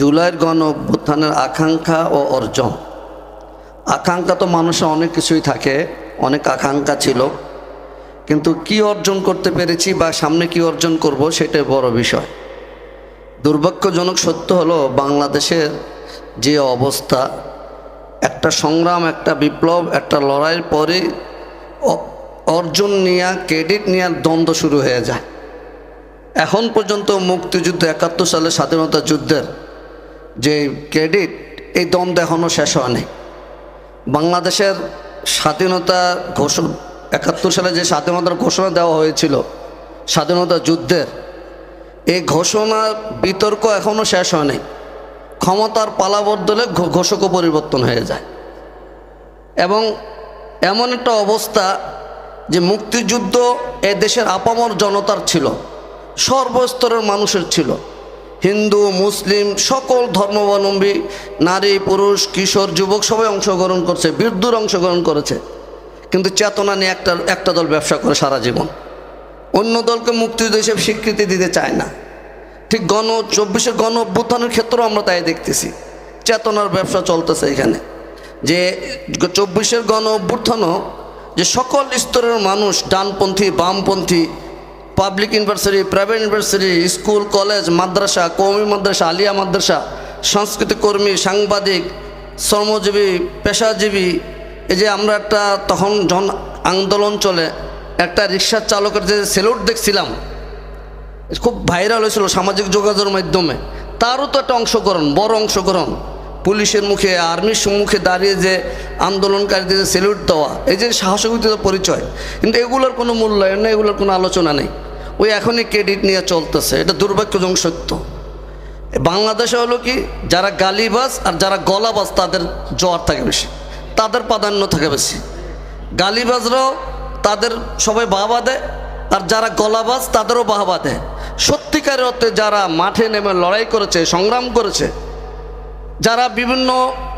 জুলাইয়ের গণ অভ্যুত্থানের আকাঙ্ক্ষা ও অর্জন। আকাঙ্ক্ষা তো মানুষের অনেক কিছুই থাকে, অনেক আকাঙ্ক্ষা ছিল, কিন্তু কি অর্জন করতে পেরেছি বা সামনে কি অর্জন করব সেটাই বড় বিষয়। দুর্ভাগ্যজনক সত্য হলো বাংলাদেশের যে অবস্থা, একটা সংগ্রাম, একটা বিপ্লব, একটা লড়াইয়ের পরে অর্জন নিয়ে, ক্রেডিট নেওয়ার দ্বন্দ্ব শুরু হয়ে যায়। এখন পর্যন্ত মুক্তিযুদ্ধ ৭১ সালে স্বাধীনতা যুদ্ধের যে ক্রেডিট, এই দ্বন্দ্ব এখনও শেষ হয়নি। বাংলাদেশের স্বাধীনতা ঘোষণা ৭১ সালে যে স্বাধীনতার ঘোষণা দেওয়া হয়েছিল স্বাধীনতা যুদ্ধের, এই ঘোষণার বিতর্ক এখনও শেষ হয়নি। ক্ষমতার পালা বদলে ঘোষকও পরিবর্তন হয়ে যায় এবং এমন একটা অবস্থা যে মুক্তিযুদ্ধ এ দেশের আপামর জনতার ছিল, সর্বস্তরের মানুষের ছিল, হিন্দু মুসলিম সকল ধর্মাবলম্বী, নারী পুরুষ কিশোর যুবক সবাই অংশগ্রহণ করছে, বৃদ্ধরা অংশগ্রহণ করেছে। কিন্তু চেতনা নিয়ে একটা দল ব্যবসা করে সারা জীবন, অন্য দলকে মুক্তিযুদ্ধ হিসেবে স্বীকৃতি দিতে চায় না। ঠিক ২৪ গণ অভ্যুত্থানের ক্ষেত্রেও আমরা তাই দেখতেছি, চেতনার ব্যবসা চলতেছে এখানে। যে ২৪ গণ অভ্যুত্থানও যে সকল স্তরের মানুষ, ডানপন্থী বামপন্থী, public university private university, school college মাদ্রাসা, কওমি মাদ্রাসা, আলিয়া মাদ্রাসা, সংস্কৃতি কর্মী, সাংবাদিক, শ্রমজীবী, পেশাজীবী, এই যে আমরা একটা তখন জন আন্দোলন চলে, একটা রিক্সার চালকের যে সেলুট দেখছিলাম, খুব ভাইরাল হয়েছিল সামাজিক যোগাযোগের মাধ্যমে, তারও তো একটা অংশগ্রহণ, বড় অংশগ্রহণ। পুলিশের মুখে, আর্মির সম্মুখে দাঁড়িয়ে যে আন্দোলনকারীদের সেলুট দেওয়া, এই যে সাহসিকতার পরিচয়। কিন্তু এগুলোর কোনো মূল্যায়ন নেই, এগুলোর কোনো আলোচনা নেই, ওই এখনই ক্রেডিট নিয়ে চলতেছে। এটা দুর্ভাগ্যজনক সত্য। বাংলাদেশে হলো কি, যারা গালিবাজ আর যারা গলাবাজ তাদের জোয়ার থাকে বেশি, তাদের প্রাধান্য থাকে বেশি। গালিবাজরাও তাদের সবাই বাহবা দেয়, আর যারা গলাবাজ তাদেরও বাহবা দেয়। সত্যিকারের অর্থে যারা মাঠে নেমে লড়াই করেছে, সংগ্রাম করেছে, যারা বিভিন্ন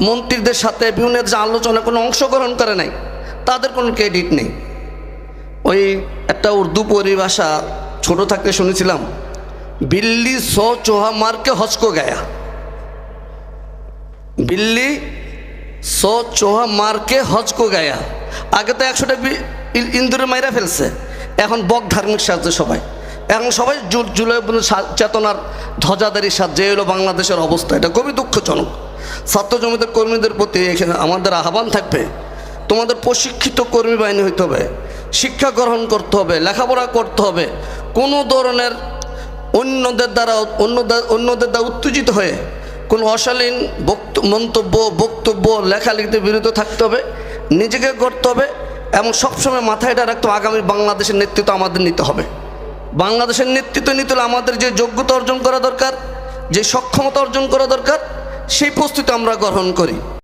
মন্ত্রীদের সাথে বিভিন্ন আলোচনায় কোনো অংশগ্রহণ করে নাই, তাদের কোনো ক্রেডিট নেই। ওই একটা উর্দু পরিভাষা ছোট থাকতে শুনেছিলাম, বিল্লি 100 চোহা মারকে হজকো গায়া। বিল্লি 100 চোহা মারকে হজকো গায়া। আগে তো 100টা ইন্দুরে মাইরা ফেলছে, এখন বক ধার্মিক সাজছে সবাই, এখন সবাই জুলাই চেতনার ধ্বজাধারী সাজছে। হলো বাংলাদেশের অবস্থা। এটা খুবই দুঃখজনক। ছাত্র জমিদের কর্মীদের প্রতি এখানে আমাদের আহ্বান থাকবে, তোমাদের প্রশিক্ষিত কর্মী বাহিনী হইতে হবে, শিক্ষা গ্রহণ করতে হবে, লেখাপড়া করতে হবে। কোনো ধরনের অন্যদের দ্বারা উত্তেজিত হয়ে কোনো অশালীন বক্তব্য লেখালেখিতে বিরত থাকতে হবে, নিজেকে করতে হবে এবং সবসময় মাথায় এটা রাখতে হবে, আগামী বাংলাদেশের নেতৃত্ব আমাদের নিতে হবে। বাংলাদেশের নেতৃত্ব নিতে হলে আমাদের যে যোগ্যতা অর্জন করা দরকার, যে সক্ষমতা অর্জন করা দরকার, সেই প্রস্তুতি আমরা গ্রহণ করি।